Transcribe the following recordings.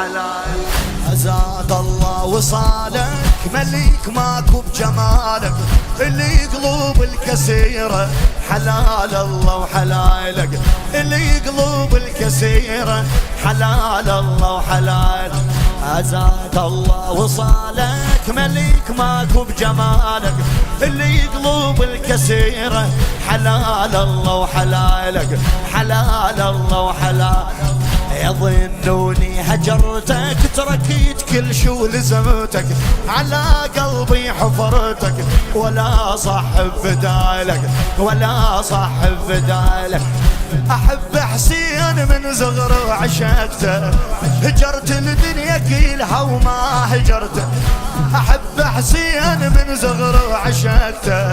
وحلايل. زاد الله وصالك مليك ماكو بجمالك، اللي قلوب الكسيرة حلال الله وحلايلك، اللي قلوب الكسيرة حلال الله وحلايل. زاد الله وصالك مليك ماكو بجمالك، اللي قلوب الكسيرة حلال الله وحلايلك، حلال الله وحلايل. يظنوني هجرتك تركت كل شو لزمتك، على قلبي حفرتك ولا صاحب بدالك، ولا صاحب بدالك. أحب حسين من صغر وعشقته، هجرت الدنيا كلها وما هجرته. أحب حسين من صغر وعشقته،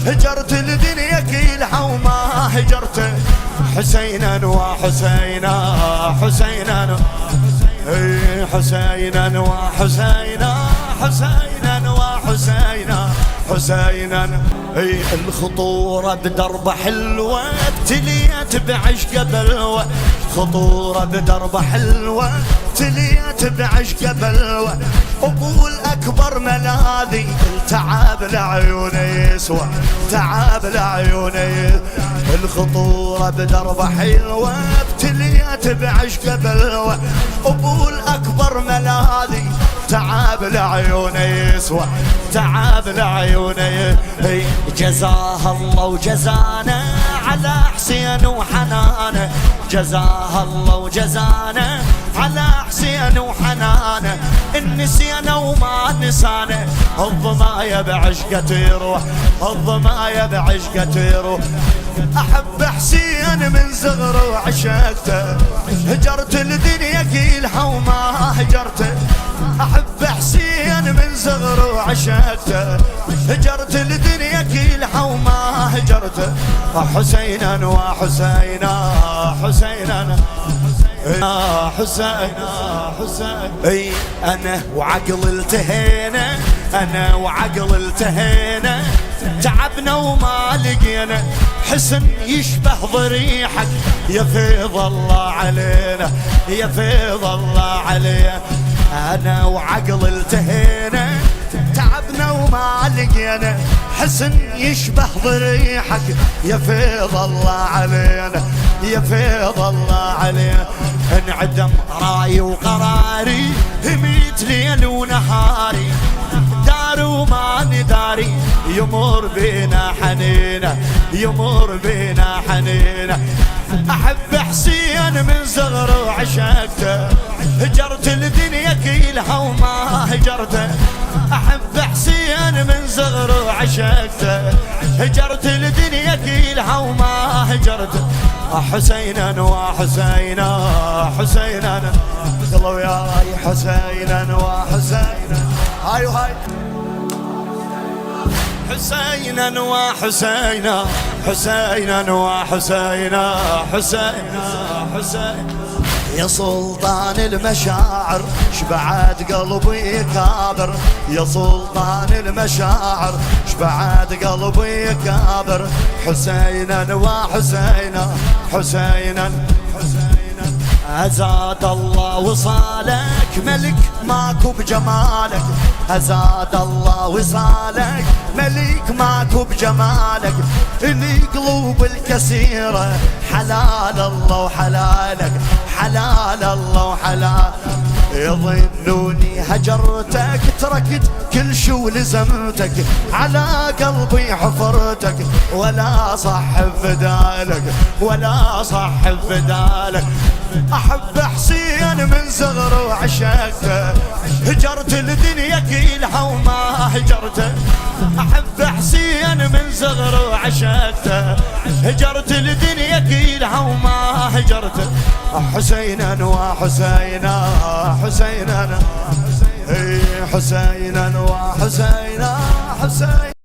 هجرت الدنيا كلها وما هجرته. حسينا وحسينا حسينا حسينا وحسينا حسينا وحسينا حسينا. الخطورة بدرب حلوة ابتليت بعشق بلوى، خطورة بدرب حلوة ابتليت بعشق بلوى. أبو الأكبر ملاذي التعب لعيوني يسوى، تعب لعيوني. الخطورة بدرب حلوة ابتليت بعشق بلوى، أبو الأكبر ملاذي تعب لعيوني يسوى، تعب لعيوني. جزاها الله وجزانا على حسين وحنانه، جزاها الله وجزانا على حسين وحنانه. النسينا وما نسانا، الضمايا بعشقة يروح، الضمايا بعشقة يروح. أحب حسين من صغر وعشقته، هجرت الدنيا كلها وما هجرته. أحب حسين من صغر وعشقته، هجرت الدنيا كلها وما هجرته. حسينا وحسينا حسينا حسين حسين. اي انا وعقل التهينا، انا وعقل التهينا. تعبنا وما لقينا حسن يشبه ضريحك، يا فيض الله علينا، يا فيض الله علينا. انا وعقل التهينا، تعبنا وما لقينا حسن يشبه ضريحك، يا فيض الله علينا، يا فيض الله علينا. انعدم راي وقراري، هميت ليل ونهاري، دار وما نداري. يمر بينا حنينه، يمر بينا حنينه. احب حسين من صغر وعشقته، هجرت الدنيا كلها وما هجرته. احب حسين من صغر وعشقته، هجرت الدنيا كلها وما هجرته. حسينا وحسينا حسينا، يلا وياي حسينا وحسينا. هاي وهاي حسينا وحسينا حسينا وحسينا حسينا حسين. يا سلطان المشاعر شبعت قلبي كابر، يا سلطان المشاعر شبعت قلبي كابر. حسينا وحسينا حسينا حسينا. أزاد الله وصالك ملك ماكو بجمالك، أزاد الله وصالك ملك ماكو بجمالك. اللي قلوب الكسيرة حلال الله وحلالك، حلال الله وحلال. يظنوني هجرتك تركت كل شو لزمتك، على قلبي حفرتك ولا صاحب بدالك، ولا صاحب بدالك. أحب حسين من صغر وعشقته، هجرت الدنيا كلها وما هجرته. أحب حسين من صغر وعشقته، هجرت الدنيا كلها وما هجرته. حسينا وحسينا حسينا حسينا وحسينا حسين.